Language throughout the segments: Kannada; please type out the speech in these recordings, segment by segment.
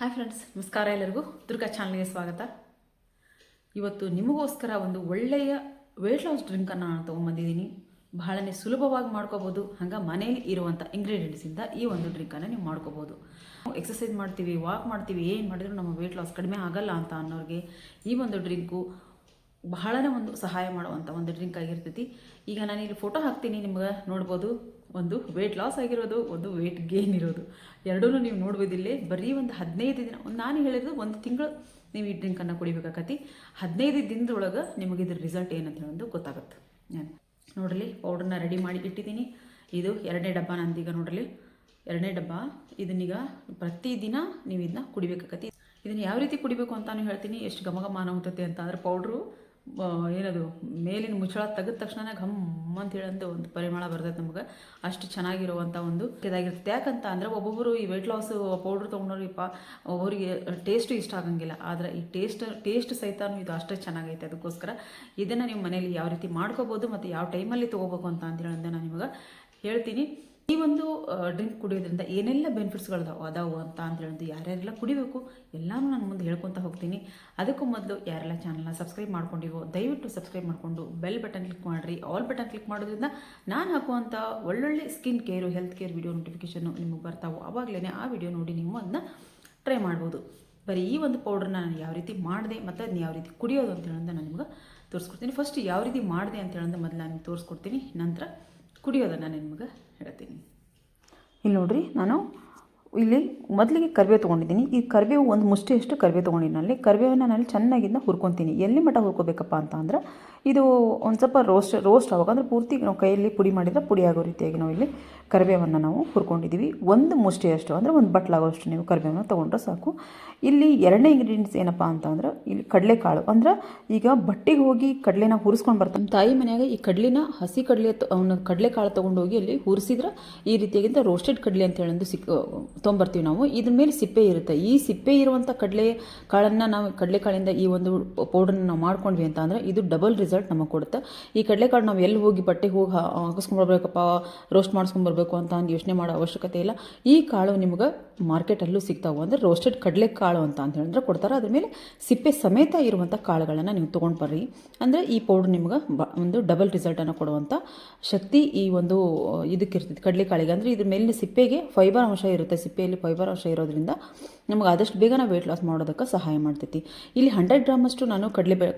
ಹಾಯ್ ಫ್ರೆಂಡ್ಸ್, ನಮಸ್ಕಾರ. ಎಲ್ಲರಿಗೂ ದುರ್ಗಾ ಚಾನಲ್ಗೆ ಸ್ವಾಗತ. ಇವತ್ತು ನಿಮಗೋಸ್ಕರ ಒಂದು ಒಳ್ಳೆಯ ವೆಯ್ಟ್ ಲಾಸ್ ಡ್ರಿಂಕನ್ನು ನಾನು ತೊಗೊಂಬಂದಿದ್ದೀನಿ. ಬಹಳನೇ ಸುಲಭವಾಗಿ ಮಾಡ್ಕೋಬೋದು. ಹಂಗೆ ಮನೇಲಿ ಇರುವಂಥ ಇಂಗ್ರೀಡಿಯೆಂಟ್ಸಿಂದ ಈ ಒಂದು ಡ್ರಿಂಕನ್ನು ನೀವು ಮಾಡ್ಕೋಬೋದು. ಎಕ್ಸಸೈಸ್ ಮಾಡ್ತೀವಿ, ವಾಕ್ ಮಾಡ್ತೀವಿ, ಏನು ಮಾಡಿದ್ರು ನಮ್ಮ ವೆಯ್ಟ್ ಲಾಸ್ ಕಡಿಮೆ ಆಗಲ್ಲ ಅಂತ ಅನ್ನೋರಿಗೆ ಈ ಒಂದು ಡ್ರಿಂಕು ಬಹಳನೇ ಒಂದು ಸಹಾಯ ಮಾಡುವಂಥ ಒಂದು ಡ್ರಿಂಕ್ ಆಗಿರ್ತೈತಿ. ಈಗ ನಾನು ಇಲ್ಲಿ ಫೋಟೋ ಹಾಕ್ತೀನಿ, ನಿಮ್ಗೆ ನೋಡ್ಬೋದು. ಒಂದು ವೆಯ್ಟ್ ಲಾಸ್ ಆಗಿರೋದು, ಒಂದು ವೆಯ್ಟ್ ಗೇನ್ ಇರೋದು, ಎರಡೂ ನೀವು ನೋಡ್ಬೋದಿಲ್ಲೇ. ಬರೀ ಒಂದು 15 ದಿನ, ನಾನು ಹೇಳಿರೋದು ಒಂದು ತಿಂಗಳು ನೀವು ಈ ಡ್ರಿಂಕನ್ನು ಕುಡಿಬೇಕಾಕತಿ. 15 ದಿನದೊಳಗೆ ನಿಮಗೆ ಇದ್ರ ರಿಸಲ್ಟ್ ಏನಂತ ಹೇಳೋದು ಗೊತ್ತಾಗುತ್ತೆ. ನಾನು ನೋಡ್ರಿ ಪೌಡ್ರನ್ನ ರೆಡಿ ಮಾಡಿ ಇಟ್ಟಿದ್ದೀನಿ. ಇದು 2ನೇ ಡಬ್ಬ ನಂದೀಗ. ನೋಡ್ರಿ 2ನೇ ಡಬ್ಬ. ಇದನ್ನೀಗ ಪ್ರತಿದಿನ ನೀವು ಇದನ್ನ ಕುಡಿಬೇಕಾಕತಿ. ಇದನ್ನು ಯಾವ ರೀತಿ ಕುಡಿಬೇಕು ಅಂತಾನು ಹೇಳ್ತೀನಿ. ಎಷ್ಟು ಘಮ ಹೋಗ್ತೈತೆ ಅಂತ ಅಂದ್ರೆ ಪೌಡ್ರು ಏನದು ಮೇಲಿನ ಮುಚ್ಚಳ ತೆಗೆದ ತಕ್ಷಣ ಘಮ್ ಅಂತ ಹೇಳಂತ ಒಂದು ಪರಿಮಳ ಬರ್ತೈತೆ ನಮ್ಗೆ. ಅಷ್ಟು ಚೆನ್ನಾಗಿರುವಂಥ ಒಂದು ಇದಾಗಿರ್ತೈತೆ. ಯಾಕಂತ ಅಂದರೆ ಒಬ್ಬೊಬ್ಬರು ಈ ವೆಯ್ಟ್ ಲಾಸ್ ಪೌಡ್ರ್ ತೊಗೊಂಡ್ರಿಪ್ಪ, ಒಬ್ಬರಿಗೆ ಟೇಸ್ಟು ಇಷ್ಟ ಆಗಂಗಿಲ್ಲ. ಆದರೆ ಈ ಟೇಸ್ಟ್ ಸಹಿತ ಇದು ಅಷ್ಟೇ ಚೆನ್ನಾಗೈತೆ. ಅದಕ್ಕೋಸ್ಕರ ಇದನ್ನು ನೀವು ಮನೇಲಿ ಯಾವ ರೀತಿ ಮಾಡ್ಕೋಬೋದು ಮತ್ತು ಯಾವ ಟೈಮಲ್ಲಿ ತೊಗೋಬೇಕು ಅಂತ ಹೇಳಂದೆ ನಾನು ನಿಮಗೆ ಹೇಳ್ತೀನಿ. ಈ ಒಂದು ಡ್ರಿಂಕ್ ಕುಡಿಯೋದ್ರಿಂದ ಏನೆಲ್ಲ ಬೆನಿಫಿಟ್ಸ್ಗಳು ಅದಾವು ಅಂತ ಹೇಳೋದು, ಯಾರ್ಯಾರೆಲ್ಲ ಕುಡಿಬೇಕು ಎಲ್ಲನೂ ನಾನು ಮುಂದೆ ಹೇಳ್ಕೊತ ಹೋಗ್ತೀನಿ. ಅದಕ್ಕೂ ಮೊದಲು ಯಾರೆಲ್ಲ ಚಾನಲ್ನ ಸಬ್ಸ್ಕ್ರೈಬ್ ಮಾಡ್ಕೊಂಡಿವೋ ದಯವಿಟ್ಟು ಸಬ್ಸ್ಕ್ರೈಬ್ ಮಾಡಿಕೊಂಡು ಬೆಲ್ ಬಟನ್ ಕ್ಲಿಕ್ ಮಾಡಿರಿ. ಆಲ್ ಬಟನ್ ಕ್ಲಿಕ್ ಮಾಡೋದ್ರಿಂದ ನಾನು ಹಾಕುವಂಥ ಒಳ್ಳೊಳ್ಳೆ skin care, health care video notification ನಿಮಗೆ ಬರ್ತಾವೆ. ಆವಾಗಲೇ ಆ ವಿಡಿಯೋ ನೋಡಿ ನೀವು ಅದನ್ನ ಟ್ರೈ ಮಾಡ್ಬೋದು. ಬರೀ ಈ ಒಂದು ಪೌಡ್ರನ್ನ ನಾನು ಯಾವ ರೀತಿ ಮಾಡಿದೆ ಮತ್ತು ಅದನ್ನ ಯಾವ ರೀತಿ ಕುಡಿಯೋದು ಅಂತ ಹೇಳೋದು ನಾನು ನಿಮ್ಗೆ ತೋರಿಸ್ಕೊಡ್ತೀನಿ. ಫಸ್ಟ್ ಯಾವ ರೀತಿ ಮಾಡಿದೆ ಅಂತ ಹೇಳೋದು ಮೊದಲು ನಾನು ತೋರಿಸ್ಕೊಡ್ತೀನಿ, ನಂತರ ಕುಡಿಯೋದನ್ನು ನಾನು ನಿಮ್ಗೆ ಹೇಳ್ತೀನಿ. ಇಲ್ಲಿ ನೋಡಿರಿ, ನಾನು ಇಲ್ಲಿ ಮೊದಲಿಗೆ ಕರಿಬೇವು ತೊಗೊಂಡಿದ್ದೀನಿ. ಈ ಕರಿಬೇವು ಒಂದು ಮುಷ್ಟಿಯಷ್ಟು ಕರಿಬೇವು ತೊಗೊಂಡಿದ್ದೀನಿ. ಅಲ್ಲಿ ಕರಿಬೇವನ್ನ ನಾನು ಚೆನ್ನಾಗಿದ್ದನ್ನ ಹುರ್ಕೊತೀನಿ. ಎಲ್ಲಿ ಮಟ್ಟ ಹುರ್ಕೋಬೇಕಪ್ಪ ಅಂತ ಅಂದ್ರೆ ಇದು ಒಂದು ಸ್ವಲ್ಪ ರೋಸ್ಟ್ ಆವಾಗ ಅಂದರೆ ಪೂರ್ತಿ ನಾವು ಕೈಯಲ್ಲಿ ಪುಡಿ ಮಾಡಿದರೆ ಪುಡಿ ಆಗೋ ರೀತಿಯಾಗಿ ನಾವು ಇಲ್ಲಿ ಕರಿಬೇವನ್ನು ನಾವು ಹುರ್ಕೊಂಡಿದ್ದೀವಿ. ಒಂದು ಮುಷ್ಟಿಯಷ್ಟು ಅಂದರೆ ಒಂದು ಬಟ್ಲಾಗೋಷ್ಟು ನೀವು ಕರಿಬೇವನ್ನ ತೊಗೊಂಡ್ರೆ ಸಾಕು. ಇಲ್ಲಿ 2ನೇ ಇಂಗ್ರೀಡಿಯೆಂಟ್ಸ್ ಏನಪ್ಪ ಅಂತ ಅಂದ್ರೆ ಇಲ್ಲಿ ಕಡಲೆಕಾಳು. ಅಂದ್ರೆ ಈಗ ಬಟ್ಟೆಗೆ ಹೋಗಿ ಕಡಲೆನ ಹುರಿಸ್ಕೊಂಡು ಬರ್ತಾನೆ ತಾಯಿ ಮನೆಯಾಗ ಈ ಕಡಲೆನ ಹಸಿ ಕಡಲೆಕಾಳು ತೊಗೊಂಡೋಗಿ ಅಲ್ಲಿ ಹುರಿಸಿದ್ರೆ ಈ ರೀತಿಯಾಗಿಂತ ರೋಸ್ಟೆಡ್ ಕಡಲೆ ಅಂತ ಹೇಳೋದು ತೊಗೊಂಬರ್ತೀವಿ ನಾವು. ಇದ್ರ ಮೇಲೆ ಸಿಪ್ಪೆ ಇರುತ್ತೆ. ಈ ಸಿಪ್ಪೆ ಇರುವಂಥ ಕಡಲೆಕಾಳನ್ನು ನಾವು ಕಡಲೆಕಾಳಿಂದ ಈ ಒಂದು ಪೌಡ್ರನ್ನ ನಾವು ಮಾಡ್ಕೊಂಡ್ವಿ ಅಂತ ಅಂದರೆ ಇದು ಡಬಲ್ ರಿಸಲ್ಟ್ ನಮಗೆ ಕೊಡುತ್ತೆ. ಈ ಕಡಲೆಕಾಳು ನಾವು ಎಲ್ಲಿ ಹೋಗಿ ಬಟ್ಟೆಗೆ ಹೋಗಿ ಹಾಕಿಸ್ಕೊಂಡ್ಬರ್ಬೇಕಪ್ಪ, ರೋಸ್ಟ್ ಮಾಡಿಸ್ಕೊಂಡ್ಬರ್ಬೇಕು ಅಂತ ಯೋಚನೆ ಮಾಡೋ ಅವಶ್ಯಕತೆ ಇಲ್ಲ. ಈ ಕಾಳು ನಿಮ್ಗೆ ಮಾರ್ಕೆಟಲ್ಲೂ ಸಿಗ್ತಾವೆ. ಅಂದರೆ ರೋಸ್ಟೆಡ್ ಕಡಲೆಕಾಳು ಅಂತ ಹೇಳಿದ್ರೆ ಕೊಡ್ತಾರೆ. ಅದ್ರ ಮೇಲೆ ಸಿಪ್ಪೆ ಸಮೇತ ಇರುವಂಥ ಕಾಳುಗಳನ್ನು ನೀವು ತೊಗೊಂಡು ಬರ್ರಿ. ಅಂದರೆ ಈ ಪೌಡ್ರ್ ನಿಮ್ಗೆ ಒಂದು ಡಬಲ್ ರಿಸಲ್ಟನ್ನು ಕೊಡುವಂಥ ಶಕ್ತಿ ಈ ಒಂದು ಇದಕ್ಕಿರ್ತೈತಿ ಕಡಲೆಕಾಳಿಗೆ. ಅಂದರೆ ಇದ್ರ ಮೇಲಿನ ಸಿಪ್ಪೆಗೆ ಫೈಬರ್ ಅಂಶ ಇರುತ್ತೆ. ಸಿಪ್ಪೆಯಲ್ಲಿ ಫೈಬರ್ ಅಂಶ ಇರೋದ್ರಿಂದ ನಮಗೆ ಆದಷ್ಟು ಬೇಗ ನಾವು ವೆಯ್ಟ್ ಲಾಸ್ ಮಾಡೋದಕ್ಕೆ ಸಹಾಯ ಮಾಡ್ತೈತಿ. ಇಲ್ಲಿ 100 ಗ್ರಾಮಷ್ಟು ನಾನು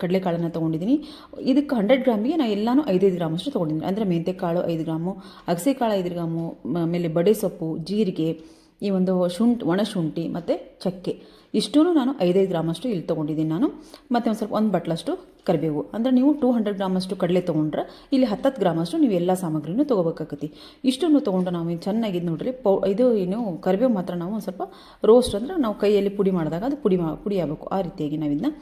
ಕಡಲೆಕಾಳನ್ನು ತೊಗೊಂಡಿದ್ದೀನಿ. ಇದಕ್ಕೆ 100 ಗ್ರಾಮಿಗೆ ನಾನು ಎಲ್ಲನೂ 5 ಗ್ರಾಮಷ್ಟು ತೊಗೊಂಡಿದ್ದೀನಿ. ಅಂದರೆ ಮೆಂತ್ಯಕಾಳು 5 ಗ್ರಾಮು, ಅಗಸೆಕಾಳು 5 ಗ್ರಾಮು, ಆಮೇಲೆ ಬಡೆ ಸೊಪ್ಪು, ಜೀರಿಗೆ, ಈ ಒಂದು ಒಣ ಶುಂಠಿ ಮತ್ತು ಚಕ್ಕೆ, ಇಷ್ಟೂ ನಾನು 5 ಗ್ರಾಮಷ್ಟು ಇಲ್ಲಿ ತೊಗೊಂಡಿದ್ದೀನಿ ನಾನು. ಮತ್ತು ಒಂದು ಸ್ವಲ್ಪ ಒಂದು ಬಟ್ಲಷ್ಟು ಕರಿಬೇವು. ಅಂದರೆ ನೀವು 200 ಗ್ರಾಮಷ್ಟು ಕಡಲೆ ತೊಗೊಂಡ್ರೆ ಇಲ್ಲಿ 10 ಗ್ರಾಮಷ್ಟು ನೀವು ಎಲ್ಲ ಸಾಮಗ್ರಿನೂ ತೊಗೋಬೇಕಾಗತ್ತಿ. ಇಷ್ಟನ್ನು ತೊಗೊಂಡು ನಾವು ಚೆನ್ನಾಗಿದ್ದು ನೋಡ್ರಿ. ಇದು ಏನು ಕರಿಬೇವು ಮಾತ್ರ ನಾವು ಒಂದು ಸ್ವಲ್ಪ ರೋಸ್ಟ್ ಅಂದರೆ ನಾವು ಕೈಯಲ್ಲಿ ಪುಡಿ ಮಾಡಿದಾಗ ಅದು ಪುಡಿ ಆಗಬೇಕು. ಆ ರೀತಿಯಾಗಿ ನಾವು ಇದನ್ನ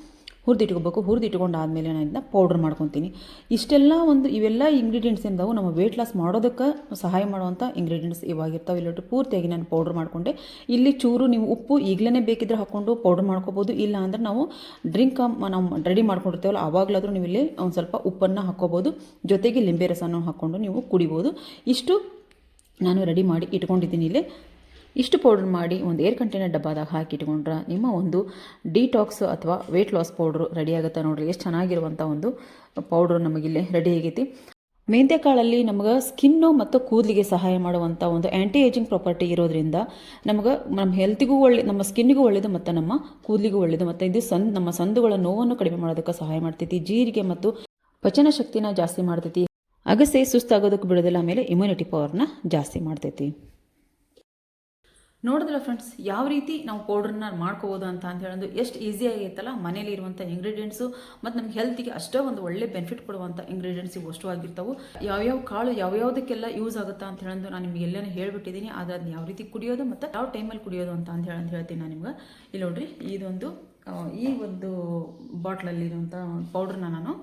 ಹುರಿದಿಟ್ಕೋಬೇಕು. ಹುರಿದಿಟ್ಕೊಂಡಾದ್ಮೇಲೆ ನಾನು ಇದನ್ನ ಪೌಡ್ರ್ ಮಾಡ್ಕೊತೀನಿ. ಇಷ್ಟೆಲ್ಲ ಇವೆಲ್ಲ ಇಂಗ್ರೀಡಿಯೆಂಟ್ಸ್ ಏನದಾವು ನಮ್ಮ ವೆಯ್ಟ್ ಲಾಸ್ ಮಾಡೋದಕ್ಕೆ ಸಹಾಯ ಮಾಡುವಂಥ ಇಂಗ್ರೀಡಿಯೆಂಟ್ಸ್ ಇವಾಗಿರ್ತಾವೆ. ಇಲ್ಲೊಟ್ಟು ಪೂರ್ತಿಯಾಗಿ ನಾನು ಪೌಡ್ರ್ ಮಾಡಿಕೊಂಡೆ. ಇಲ್ಲಿ ಚೂರು ನೀವು ಉಪ್ಪು ಈಗಲೇ ಬೇಕಿದ್ರೆ ಹಾಕ್ಕೊಂಡು ಪೌಡ್ರ್ ಮಾಡ್ಕೋಬೋದು. ಇಲ್ಲ ಅಂದರೆ ನಾವು ಡ್ರಿಂಕ್ ನಾವು ರೆಡಿ ಮಾಡ್ಕೊಂಡಿರ್ತೇವಲ್ಲ ಆವಾಗಲಾದರೂ ನೀವು ಇಲ್ಲಿ ಒಂದು ಸ್ವಲ್ಪ ಉಪ್ಪನ್ನು ಹಾಕ್ಕೋಬೋದು. ಜೊತೆಗೆ ಲಿಂಬೆ ರಸನ ಹಾಕ್ಕೊಂಡು ನೀವು ಕುಡಿಬೋದು. ಇಷ್ಟು ನಾನು ರೆಡಿ ಮಾಡಿ ಇಟ್ಕೊಂಡಿದ್ದೀನಿ. ಇಲ್ಲಿ ಇಷ್ಟು ಪೌಡ್ರ್ ಮಾಡಿ ಒಂದು ಏರ್ ಕಂಟೈನರ್ ಡಬ್ಬಾದಾಗ ಹಾಕಿ ಇಟ್ಕೊಂಡ್ರೆ ನಿಮ್ಮ ಒಂದು ಡಿಟಾಕ್ಸ್ ಅಥವಾ ವೆಯ್ಟ್ ಲಾಸ್ ಪೌಡ್ರು ರೆಡಿ ಆಗುತ್ತೆ. ನೋಡಿರಿ ಎಷ್ಟು ಚೆನ್ನಾಗಿರುವಂಥ ಒಂದು ಪೌಡ್ರು ನಮಗಿಲ್ಲಿ ರೆಡಿ ಆಗೈತಿ. ಮೆಂತ್ಯಕಾಳಲ್ಲಿ ನಮಗೆ ಸ್ಕಿನ್ನು ಮತ್ತು ಕೂದಲಿಗೆ ಸಹಾಯ ಮಾಡುವಂಥ ಒಂದು ಆ್ಯಂಟಿ ಏಜಿಂಗ್ ಪ್ರಾಪರ್ಟಿ ಇರೋದ್ರಿಂದ ನಮಗೆ ನಮ್ಮ ಹೆಲ್ತಿಗೂ ನಮ್ಮ ಸ್ಕಿನ್ನಿಗೂ ಒಳ್ಳೆಯದು ಮತ್ತು ನಮ್ಮ ಕೂದಲಿಗೂ ಒಳ್ಳೆಯದು. ಮತ್ತು ಇದು ನಮ್ಮ ಸಂದುಗಳ ನೋವನ್ನು ಕಡಿಮೆ ಮಾಡೋದಕ್ಕೆ ಸಹಾಯ ಮಾಡ್ತೈತಿ. ಜೀರಿಗೆ ಮತ್ತು ಪಚನ ಶಕ್ತಿನ ಜಾಸ್ತಿ ಮಾಡ್ತೈತಿ. ಅಗಸೆ ಸುಸ್ತಾಗೋದಕ್ಕೆ ಬಿಡೋದಿಲ್ಲ. ಆಮೇಲೆ ಇಮ್ಯುನಿಟಿ ಪವರ್ನ ಜಾಸ್ತಿ ಮಾಡ್ತೈತಿ. ನೋಡಿದ್ರಲ್ಲ ಫ್ರೆಂಡ್ಸ್, ಯಾವ ರೀತಿ ನಾವು ಪೌಡ್ರನ್ನ ಮಾಡ್ಕೋಬೋದು ಅಂತ ಹೇಳೋದು ಎಷ್ಟು ಈಸಿ ಆಗೈತಲ್ಲ. ಮನೇಲಿ ಇರುವಂಥ ಇಂಗ್ರೀಡಿಯೆಂಟ್ಸು ಮತ್ತು ನಮ್ಮ ಹೆಲ್ತಿಗೆ ಅಷ್ಟೇ ಒಂದು ಒಳ್ಳೆ ಬೆನಿಫಿಟ್ ಕೊಡುವಂಥ ಇಂಗ್ರೀಡಿಯೆಂಟ್ಸ್ ಇವು ಅಷ್ಟು ಆಗಿರ್ತಾವೆ. ಯಾವ್ಯಾವ ಕಾಳು ಯಾವ್ಯಾವುದಕ್ಕೆಲ್ಲ ಯೂಸ್ ಆಗುತ್ತಾ ಅಂತ ಹೇಳೋದು ನಾನು ನಿಮ್ಗೆ ಎಲ್ಲನೇ ಹೇಳ್ಬಿಟ್ಟಿದ್ದೀನಿ. ಆದರೆ ಅದನ್ನ ಯಾವ ರೀತಿ ಕುಡಿಯೋದು ಮತ್ತು ಯಾವ ಟೈಮಲ್ಲಿ ಕುಡಿಯೋದು ಅಂತ ಹೇಳ್ತೀನಿ ನಾನು ನಿಮ್ಗೆ. ಇಲ್ಲಿ ನೋಡ್ರಿ, ಈ ಒಂದು ಬಾಟ್ಲಲ್ಲಿರುವಂಥ ಪೌಡ್ರನ್ನ ನಾನು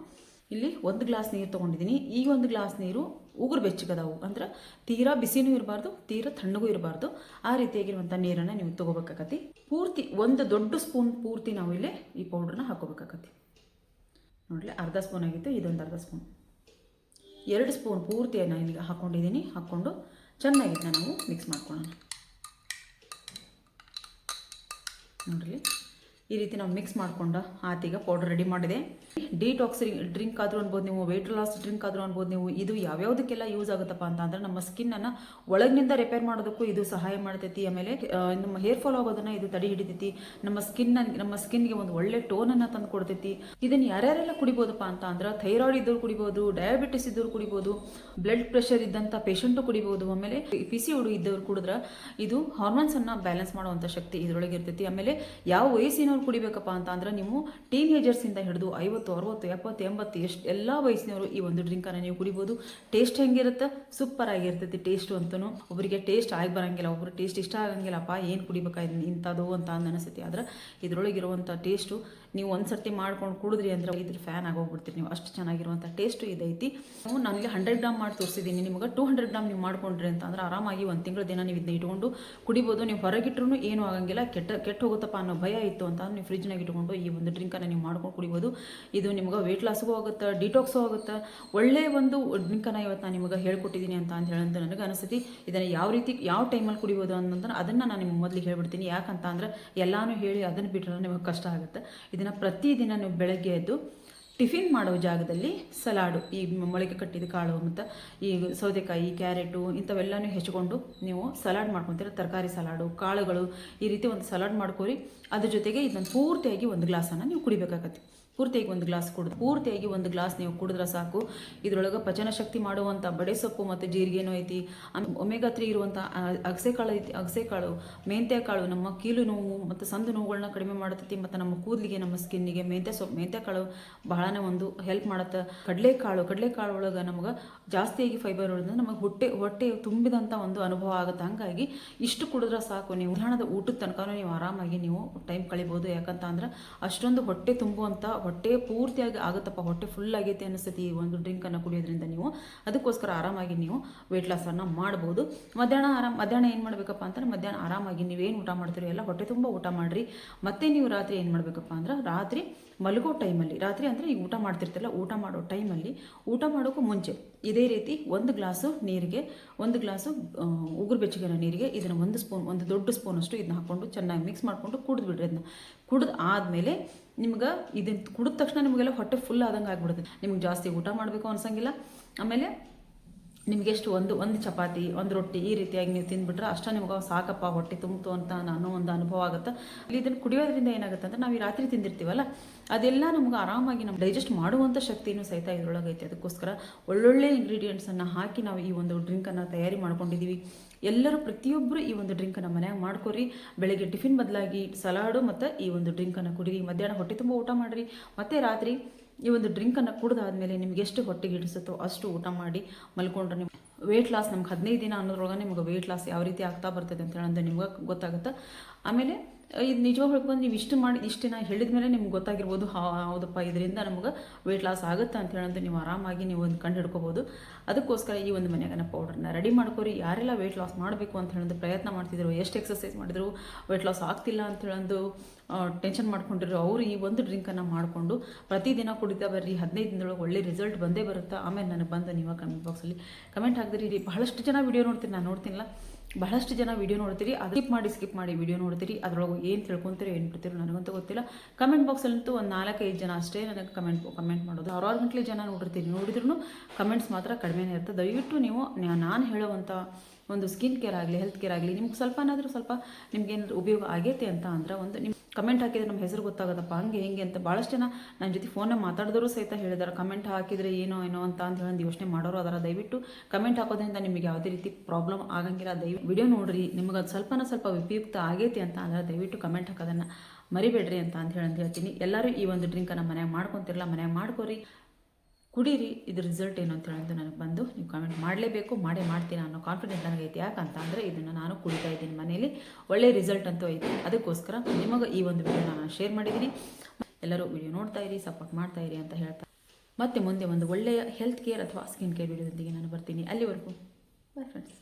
ಇಲ್ಲಿ 1 ಗ್ಲಾಸ್ ನೀರು ತೊಗೊಂಡಿದ್ದೀನಿ. ಈ 1 ಗ್ಲಾಸ್ ನೀರು ಉಗುರು ಬೆಚ್ಚಗದವು. ಅಂದ್ರೆ ತೀರಾ ಬಿಸಿನೂ ಇರಬಾರ್ದು, ತೀರಾ ತಣ್ಣಗೂ ಇರಬಾರ್ದು. ಆ ರೀತಿಯಾಗಿರುವಂಥ ನೀರನ್ನು ನೀವು ತೊಗೋಬೇಕಾಗತ್ತಿ. ಪೂರ್ತಿ 1 ದೊಡ್ಡ ಸ್ಪೂನ್ ಪೂರ್ತಿ ನಾವು ಇಲ್ಲಿ ಈ ಪೌಡ್ರನ್ನ ಹಾಕೋಬೇಕಾಗತ್ತಿ. ನೋಡಲಿ, ಅರ್ಧ ಸ್ಪೂನ್ ಆಗಿತ್ತು, ಇದೊಂದು ಅರ್ಧ ಸ್ಪೂನ್, 2 ಸ್ಪೂನ್ ಪೂರ್ತಿಯನ್ನು ಇಲ್ಲಿಗೆ ಹಾಕ್ಕೊಂಡಿದ್ದೀನಿ. ಹಾಕ್ಕೊಂಡು ಚೆನ್ನಾಗಿದ್ದನ್ನ ನಾವು ಮಿಕ್ಸ್ ಮಾಡ್ಕೊಳ್ಳೋಣ. ನೋಡ್ರಿ ಈ ರೀತಿ ನಾವು ಮಿಕ್ಸ್ ಮಾಡ್ಕೊಂಡು ಆತೀಗ ಪೌಡರ್ ರೆಡಿ ಮಾಡಿದೆ. ಡಿಟಾಕ್ಸ್ ಡ್ರಿಂಕ್ ಆದರೂ ಅನ್ಬೋದು ನೀವು, ವೆಯ್ಟ್ ಲಾಸ್ ಡ್ರಿಂಕ್ ಆದರೂ ಅನ್ಬೋದು ನೀವು. ಇದು ಯಾವ್ಯಾವುದಕ್ಕೆಲ್ಲ ಯೂಸ್ ಆಗುತ್ತಪ್ಪ ಅಂತಂದ್ರೆ ನಮ್ಮ ಸ್ಕಿನ್ನನ್ನು ಒಳಗಿನಿಂದ ರಿಪೇರ್ ಮಾಡೋದಕ್ಕೂ ಇದು ಸಹಾಯ ಮಾಡ್ತೈತಿ. ಆಮೇಲೆ ನಮ್ಮ ಹೇರ್ ಫಾಲ್ ಆಗೋದನ್ನು ಇದು ತಡೆ ಹಿಡಿತೈತಿ. ನಮ್ಮ ಸ್ಕಿನ್ಗೆ ಒಂದು ಒಳ್ಳೆ ಟೋನನ್ನು ತಂದು ಕೊಡ್ತೈತಿ. ಇದನ್ನು ಯಾರ್ಯಾರೆಲ್ಲ ಕುಡಿಬೋದಪ್ಪ ಅಂತ ಅಂದ್ರೆ ಥೈರಾಯ್ಡ್ ಇದ್ದವ್ರು ಕುಡಿಬೋದು, ಡಯಾಬಿಟಿಸ್ ಇದ್ದವ್ರು ಕುಡಿಬೋದು, ಬ್ಲಡ್ ಪ್ರೆಷರ್ ಇದ್ದಂಥ ಪೇಷಂಟು ಕುಡಿಬೋದು. ಆಮೇಲೆ PCOD ಇದ್ದವ್ರು ಕುಡಿದ್ರೆ ಇದು ಹಾರ್ಮೋನ್ಸನ್ನು ಬ್ಯಾಲೆನ್ಸ್ ಮಾಡುವಂಥ ಶಕ್ತಿ ಇದರೊಳಗೆ ಇರ್ತೈತಿ. ಆಮೇಲೆ ಯಾವ ವಯಸ್ಸಿನವ್ರು ಕುಡಿಬೇಕಪ್ಪ ಅಂತ ಅಂದ್ರೆ ನೀವು ಟೀನೇಜರ್ಸಿಂದ ಹಿಡಿದು 50, 60, 70, 80 ಎಷ್ಟು ಎಲ್ಲ ವಯಸ್ಸಿನವರು ಈ ಒಂದು ಡ್ರಿಂಕನ್ನು ನೀವು ಕುಡಿಬೋದು. ಟೇಸ್ಟ್ ಹೆಂಗಿರುತ್ತೆ? ಸೂಪರ್ ಆಗಿರ್ತೈತಿ ಟೇಸ್ಟು ಅಂತೂ. ಒಬ್ಬರಿಗೆ ಟೇಸ್ಟ್ ಆಗಿ ಬರೋಂಗಿಲ್ಲ, ಒಬ್ಬರು ಟೇಸ್ಟ್ ಇಷ್ಟ ಆಗಂಗಿಲ್ಲಪ್ಪ, ಏನು ಕುಡಿಬೇಕಾಯ್ತು ಇಂಥದ್ದು ಅಂತ ಅನಿಸುತ್ತೆ. ಆದ್ರೆ ಇದರೊಳಗಿರುವಂಥ ಟೇಸ್ಟು ನೀವು ಒಂದು ಸರ್ತಿ ಮಾಡ್ಕೊಂಡು ಕುಡಿದ್ರಿ ಅಂದರೆ ಇದ್ರ ಫ್ಯಾನ್ ಆಗೋಗ್ಬಿಡ್ತೀರಿ ನೀವು, ಅಷ್ಟು ಚೆನ್ನಾಗಿರುವಂಥ ಟೇಸ್ಟು ಇದೈತಿ. ನನಗೆ 100 ಗ್ರಾಮ್ ಮಾಡಿ ತೋರಿಸಿದ್ದೀನಿ, ನಿಮಗೆ 200 ಗ್ರಾಮ್ ನೀವು ಮಾಡ್ಕೊಂಡ್ರಿ ಅಂತ ಅಂದ್ರೆ ಆರಾಮಾಗಿ ಒಂದು ತಿಂಗಳ ದಿನ ನೀವು ಇದನ್ನ ಇಟ್ಕೊಂಡು ಕುಡಿಬೋದು. ನೀವು ಹೊರಗಿಟ್ರೂ ಏನೂ ಆಗಂಗಿಲ್ಲ, ಕೆಟ್ಟ ಹೋಗುತ್ತಪ್ಪ ಅನ್ನೋ ಭಯ ಇತ್ತು ಅಂತ ನೀವು ಫ್ರಿಜ್ನಾಗ ಇಟ್ಕೊಂಡು ಈ ಒಂದು ಡ್ರಿಂಕನ್ನು ನೀವು ಮಾಡ್ಕೊಂಡು ಕುಡಿಬೋದು. ಇದು ನಿಮ್ಗೆ ವೆಯ್ಟ್ ಲಾಸ್ಗೂ ಆಗುತ್ತೆ, ಡಿಟಾಕ್ಸು ಆಗುತ್ತೆ. ಒಳ್ಳೆಯ ಒಂದು ಡ್ರಿಂಕನ್ನು ಇವತ್ತು ನಾನು ನಿಮಗೆ ಹೇಳ್ಕೊಟ್ಟಿದ್ದೀನಿ ಅಂತ ಹೇಳಂತ ನನಗೆ ಅನಿಸ್ತೈತಿ. ಇದನ್ನು ಯಾವ ರೀತಿ ಯಾವ ಟೈಮಲ್ಲಿ ಕುಡಿಬೋದು ಅನ್ನೋದನ್ನು ಅದನ್ನು ನಾನು ನಿಮ್ಗೆ ಮೊದಲಿಗೆ ಹೇಳ್ಬಿಡ್ತೀನಿ. ಯಾಕಂತ ಅಂದ್ರೆ ಎಲ್ಲನೂ ಹೇಳಿ ಅದನ್ನು ಬಿಟ್ಟರೆ ನಿಮಗೆ ಕಷ್ಟ ಆಗುತ್ತೆ. ಇದನ್ನು ಪ್ರತಿದಿನ ನೀವು ಬೆಳಗ್ಗೆ ಎದ್ದು ಟಿಫಿನ್ ಮಾಡೋ ಜಾಗದಲ್ಲಿ ಸಲಾಡು, ಈ ಮೊಳಕೆ ಕಟ್ಟಿದ ಕಾಳು ಮತ್ತು ಈ ಸೌತೆಕಾಯಿ, ಕ್ಯಾರೆಟು ಇಂಥವೆಲ್ಲನೂ ಹೆಚ್ಚಿಕೊಂಡು ನೀವು ಸಲಾಡ್ ಮಾಡ್ಕೊತೀರ. ತರಕಾರಿ ಸಲಾಡು, ಕಾಳುಗಳು, ಈ ರೀತಿ ಒಂದು ಸಲಾಡ್ ಮಾಡ್ಕೊರಿ. ಅದ್ರ ಜೊತೆಗೆ ಇದನ್ನು ಪೂರ್ತಿಯಾಗಿ ಒಂದು ಗ್ಲಾಸನ್ನು ನೀವು ಕುಡಿಬೇಕಾಗತ್ತೆ. ಪೂರ್ತಿಯಾಗಿ ಒಂದು ಗ್ಲಾಸ್ ಕುಡಿದು ಪೂರ್ತಿಯಾಗಿ ಒಂದು ಗ್ಲಾಸ್ ನೀವು ಕುಡಿದ್ರೆ ಸಾಕು. ಇದರೊಳಗೆ ಪಚನ ಶಕ್ತಿ ಮಾಡುವಂಥ ಬಡೆ ಸೊಪ್ಪು ಮತ್ತು ಜೀರಿಗೆನೂ ಐತಿ. ಒಮೆಗಾ 3 ಇರುವಂಥ ಅಗಸೆಕಾಳು ಐತಿ. ಅಗಸೆಕಾಳು, ಮೆಂತ್ಯಕಾಳು ನಮ್ಮ ಕೀಲು ನೋವು ಮತ್ತು ಸಂದು ನೋವುಗಳನ್ನ ಕಡಿಮೆ ಮಾಡ್ತೈತಿ. ಮತ್ತು ನಮ್ಮ ಕೂದಲಿಗೆ, ನಮ್ಮ ಸ್ಕಿನ್ನಿಗೆ ಮೆಂತ್ಯಕಾಳು ಬಹಳನೇ ಒಂದು ಹೆಲ್ಪ್ ಮಾಡುತ್ತೆ. ಕಡಲೆಕಾಳು ಒಳಗೆ ನಮಗೆ ಜಾಸ್ತಿಯಾಗಿ ಫೈಬರ್ ಇರೋದ್ರಿಂದ ನಮಗೆ ಹೊಟ್ಟೆ ತುಂಬಿದಂಥ ಒಂದು ಅನುಭವ ಆಗುತ್ತೆ. ಹಾಗಾಗಿ ಇಷ್ಟು ಕುಡಿದ್ರೆ ಸಾಕು. ನೀವು ಮಧ್ಯಾಹ್ನದ ಊಟದ ತನಕ ನೀವು ಆರಾಮಾಗಿ ನೀವು ಟೈಮ್ ಕಳಿಬೋದು. ಯಾಕಂತ ಅಂದ್ರೆ ಅಷ್ಟೊಂದು ಹೊಟ್ಟೆ ತುಂಬುವಂಥ, ಹೊಟ್ಟೆ ಪೂರ್ತಿಯಾಗಿ ಆಗುತ್ತಪ್ಪ, ಹೊಟ್ಟೆ ಫುಲ್ ಆಗೈತೆ ಅನಿಸ್ತೈತಿ ಈ ಒಂದು ಡ್ರಿಂಕನ್ನು ಕುಡಿಯೋದ್ರಿಂದ. ನೀವು ಅದಕ್ಕೋಸ್ಕರ ಆರಾಮಾಗಿ ನೀವು ವೆಯ್ಟ್ ಲಾಸನ್ನು ಮಾಡ್ಬೋದು. ಮಧ್ಯಾಹ್ನ ಏನು ಮಾಡಬೇಕಪ್ಪ ಅಂತಂದ್ರೆ ಮಧ್ಯಾಹ್ನ ಆರಾಮಾಗಿ ನೀವೇನು ಊಟ ಮಾಡ್ತೀರೋ ಎಲ್ಲ ಹೊಟ್ಟೆ ತುಂಬ ಊಟ ಮಾಡಿರಿ. ಮತ್ತೆ ನೀವು ರಾತ್ರಿ ಏನು ಮಾಡಬೇಕಪ್ಪ ಅಂದ್ರೆ ರಾತ್ರಿ ಮಲಗೋ ಟೈಮಲ್ಲಿ, ರಾತ್ರಿ ಅಂದರೆ ಈಗ ಊಟ ಮಾಡ್ತಿರ್ತಿಲ್ಲ, ಊಟ ಮಾಡೋ ಟೈಮಲ್ಲಿ ಊಟ ಮಾಡೋಕ್ಕೂ ಮುಂಚೆ ಇದೇ ರೀತಿ 1 ಗ್ಲಾಸು ನೀರಿಗೆ, 1 ಗ್ಲಾಸು ಉಗುರು ಬೆಚ್ಚಗಿರೋ ನೀರಿಗೆ ಇದನ್ನು 1 ಸ್ಪೂನ್, 1 ದೊಡ್ಡ ಸ್ಪೂನಷ್ಟು ಇದನ್ನ ಹಾಕ್ಕೊಂಡು ಚೆನ್ನಾಗಿ ಮಿಕ್ಸ್ ಮಾಡಿಕೊಂಡು ಕುಡಿದ್ಬಿಡ್ರಿ. ಅದನ್ನ ಕುಡಿದು ಆದಮೇಲೆ ನಿಮ್ಗೆ ಇದನ್ನು ಕುಡಿದ ತಕ್ಷಣ ನಿಮಗೆಲ್ಲ ಹೊಟ್ಟೆ ಫುಲ್ ಆದಂಗೆ ಆಗಿಬಿಡುತ್ತೆ. ನಿಮ್ಗೆ ಜಾಸ್ತಿ ಊಟ ಮಾಡಬೇಕು ಅನ್ಸಂಗಿಲ್ಲ. ಆಮೇಲೆ ನಿಮಗೆಷ್ಟು ಒಂದು ಚಪಾತಿ, ಒಂದು ರೊಟ್ಟಿ ಈ ರೀತಿಯಾಗಿ ನೀವು ತಿಂದುಬಿಟ್ರೆ ಅಷ್ಟೇ ನಿಮ್ಗೆ ಸಾಕಪ್ಪ, ಹೊಟ್ಟೆ ತುಂಬಿತು ಅಂತ ಅನ್ನೋ ಒಂದು ಅನುಭವ ಆಗುತ್ತೆ. ಇಲ್ಲಿ ಇದನ್ನು ಕುಡಿಯೋದ್ರಿಂದ ಏನಾಗುತ್ತೆ ಅಂದರೆ ನಾವು ಈ ರಾತ್ರಿ ತಿಂದಿರ್ತೀವಲ್ಲ ಅದೆಲ್ಲ ನಮ್ಗೆ ಆರಾಮಾಗಿ ನಮ್ಮ ಡೈಜೆಸ್ಟ್ ಮಾಡುವಂಥ ಶಕ್ತಿನೂ ಸಹಿತ ಇದರೊಳಗೈತೆ. ಅದಕ್ಕೋಸ್ಕರ ಒಳ್ಳೊಳ್ಳೆ ಇಂಗ್ರೀಡಿಯೆಂಟ್ಸನ್ನು ಹಾಕಿ ನಾವು ಈ ಒಂದು ಡ್ರಿಂಕನ್ನು ತಯಾರಿ ಮಾಡ್ಕೊಂಡಿದ್ದೀವಿ. ಎಲ್ಲರೂ ಪ್ರತಿಯೊಬ್ಬರು ಈ ಒಂದು ಡ್ರಿಂಕನ್ನು ಮನ್ಯಾಗ ಮಾಡ್ಕೊರಿ. ಬೆಳಗ್ಗೆ ಟಿಫಿನ್ ಬದಲಾಗಿ ಸಲಾಡು ಮತ್ತು ಈ ಒಂದು ಡ್ರಿಂಕನ್ನು ಕುಡಿರಿ. ಮಧ್ಯಾಹ್ನ ಹೊಟ್ಟೆ ತುಂಬ ಊಟ ಮಾಡಿರಿ. ಮತ್ತು ರಾತ್ರಿ ಈ ಒಂದು ಡ್ರಿಂಕನ್ನು ಕುಡಿದಾದ್ಮೇಲೆ ನಿಮ್ಗೆ ಎಷ್ಟು ಹೊಟ್ಟೆಗೆ ಹಿಡಿಸುತ್ತೋ ಅಷ್ಟು ಊಟ ಮಾಡಿ ಮಲ್ಕೊಂಡ್ರೆ ನಿಮ್ಮ ವೆಯ್ಟ್ ಲಾಸ್ ನಮ್ಗೆ 15 ದಿನ ಅನ್ನೋದ್ರೊಳಗೆ ನಿಮ್ಗೆ ವೆಯ್ಟ್ ಲಾಸ್ ಯಾವ ರೀತಿ ಆಗ್ತಾ ಬರ್ತದೆ ಅಂತ ಹೇಳಂದ್ರೆ ನಿಮ್ಗೆ ಗೊತ್ತಾಗುತ್ತೆ. ಆಮೇಲೆ ಇದು ನಿಜವಾಗ ಹೇಳ್ಕೊಂಡು ನೀವು ಇಷ್ಟು ನಾ ಹೇಳಿದ ಮೇಲೆ ನಿಮ್ಗೆ ಗೊತ್ತಾಗಿರ್ಬೋದು, ಹೌದಪ್ಪ ಇದರಿಂದ ನಮ್ಗೆ ವೆಯ್ಟ್ ಲಾಸ್ ಆಗುತ್ತೆ ಅಂತ ಹೇಳಂದ್ರೆ ನೀವು ಆರಾಮಾಗಿ ನೀವು ಒಂದು ಕಂಡು ಹಿಡ್ಕೋಬೋದು. ಅದಕ್ಕೋಸ್ಕರ ಈ ಒಂದು ಮನೆಯಾಗನ ಪೌಡರ್ನ ರೆಡಿ ಮಾಡ್ಕೊರಿ. ಯಾರೆಲ್ಲ ವೆಯ್ಟ್ ಲಾಸ್ ಮಾಡಬೇಕು ಅಂತ ಹೇಳಿದ್ರೆ ಪ್ರಯತ್ನ ಮಾಡ್ತಿದ್ರು, ಎಷ್ಟು ಎಕ್ಸಸೈಸ್ ಮಾಡಿದ್ರು ವೆಯ್ಟ್ ಲಾಸ್ ಆಗ್ತಿಲ್ಲ ಅಂತ ಹೇಳಂದು ಟೆನ್ಷನ್ ಮಾಡ್ಕೊಂಡಿರೋ ಅವರು ಈ ಒಂದು ಡ್ರಿಂಕನ್ನು ಮಾಡಿಕೊಂಡು ಪ್ರತಿದಿನ ಕುಡಿತಾ ಬರ್ರಿ. 15 ದಿನದೊಳಗೆ ಒಳ್ಳೆ ರಿಸಲ್ಟ್ ಬಂದೇ ಬರುತ್ತೆ. ಆಮೇಲೆ ನನಗೆ ಬಂದು ನೀವು ಕಮೆಂಟ್ ಬಾಕ್ಸಲ್ಲಿ ಕಮೆಂಟ್ ಹಾಕಿದ್ರಿ. ಬಹಳಷ್ಟು ಜನ ವೀಡಿಯೋ ನೋಡ್ತೀರಿ, ನಾನು ನೋಡ್ತೀನಿಲ್ಲ, ಬಹಳಷ್ಟು ಜನ ವೀಡಿಯೋ ನೋಡ್ತೀರಿ, ಅದು ಸ್ಕಿಪ್ ಮಾಡಿ ವೀಡಿಯೋ ನೋಡ್ತೀರಿ. ಅದರೊಳಗೆ ಏನು ತಿಳ್ಕೊತೀರೋ ಏನು ಬಿಡ್ತೀರೋ ನನಗಂತೂ ಗೊತ್ತಿಲ್ಲ. ಕಮೆಂಟ್ ಬಾಕ್ಸಲ್ಲಂತೂ ಒಂದು 4-5 ಜನ ಅಷ್ಟೇ ನನಗೆ ಕಮೆಂಟ್ ಮಾಡೋದು. 6 ಗಂಟಲೆ ಜನ ನೋಡಿದ್ರೂ ಕಮೆಂಟ್ಸ್ ಮಾತ್ರ ಕಡಿಮೆನೇ ಇರ್ತದೆ. ದಯವಿಟ್ಟು ನೀವು ನಾನು ಹೇಳುವಂಥ ಒಂದು ಸ್ಕಿನ್ ಕೇರ್ ಆಗಲಿ, ಹೆಲ್ತ್ ಕೇರ್ ಆಗಲಿ, ನಿಮ್ಗೆ ಸ್ವಲ್ಪ ನಿಮ್ಗೇನಾದರೂ ಉಪಯೋಗ ಆಗೈತೆ ಅಂತ ಅಂದ್ರೆ ಒಂದು ನಿಮ್ಮ ಕಮೆಂಟ್ ಹಾಕಿದರೆ ನಮ್ಮ ಹೆಸರು ಗೊತ್ತಾಗೋದಪ್ಪ, ಹಂಗೆ ಹೆಂಗೆ ಅಂತ. ಭಾಳಷ್ಟು ಜನ ನನ್ನ ಜೊತೆ ಫೋನಾಗ ಮಾತಾಡಿದ್ರು ಸಹಿತ ಹೇಳಿದಾರೆ, ಕಮೆಂಟ್ ಹಾಕಿದರೆ ಏನೋ ಅಂತ ಹೇಳಿ ಯೋಚನೆ ಮಾಡೋರು ಅದರ. ದಯವಿಟ್ಟು ಕಮೆಂಟ್ ಹಾಕೋದ್ರಿಂದ ನಿಮಗೆ ಯಾವುದೇ ರೀತಿ ಪ್ರಾಬ್ಲಮ್ ಆಗಂಗಿಲ್ಲ. ದಯವಿಟ್ಟು ವಿಡಿಯೋ ನೋಡಿರಿ, ನಿಮಗೆ ಅದು ಸ್ವಲ್ಪ ಉಪಯುಕ್ತ ಆಗೈತಿ ಅಂತ ಅಂದರೆ ದಯವಿಟ್ಟು ಕಮೆಂಟ್ ಹಾಕೋದನ್ನು ಮರಿಬೇಡ್ರಿ ಅಂತ ಹೇಳ್ತೀನಿ. ಎಲ್ಲರೂ ಈ ಒಂದು ಡ್ರಿಂಕನ್ನು ಮನ್ಯಾಗ ಮಾಡ್ಕೊತಿರಲ್ಲ, ಮನ್ಯಾಗ ಮಾಡ್ಕೊರಿ, ಕುಡೀರಿ. ಇದ್ರ ರಿಸಲ್ಟ್ ಏನು ಅಂತ ಹೇಳಿದ್ರೆ ನನಗೆ ಬಂದು ನೀವು ಕಮೆಂಟ್ ಮಾಡಲೇಬೇಕು, ಮಾಡ್ತೀನಿ ಅನ್ನೋ ಕಾನ್ಫಿಡೆಂಟ್ ನನಗೈತಿ. ಯಾಕಂತ ಅಂದರೆ ಇದನ್ನು ನಾನು ಕುಡಿತಾ ಇದ್ದೀನಿ ಮನೇಲಿ, ಒಳ್ಳೆ ರಿಸಲ್ಟ್ ಅಂತೂ ಐತಿ. ಅದಕ್ಕೋಸ್ಕರ ನಿಮಗೆ ಈ ಒಂದು ವಿಡಿಯೋನ ನಾನು ಶೇರ್ ಮಾಡಿದ್ದೀನಿ. ಎಲ್ಲರೂ ವಿಡಿಯೋ ನೋಡ್ತಾ ಇರಿ, ಸಪೋರ್ಟ್ ಮಾಡ್ತಾ ಇರಿ ಅಂತ ಹೇಳ್ತಾ ಮತ್ತೆ ಮುಂದೆ ಒಂದು ಒಳ್ಳೆಯ ಹೆಲ್ತ್ ಕೇರ್ ಅಥವಾ ಸ್ಕಿನ್ ಕೇರ್ ವಿಡಿಯೋದೊಂದಿಗೆ ನಾನು ಬರ್ತೀನಿ. ಅಲ್ಲಿವರೆಗೂ ಬಾಯ್ ಫ್ರೆಂಡ್ಸ್.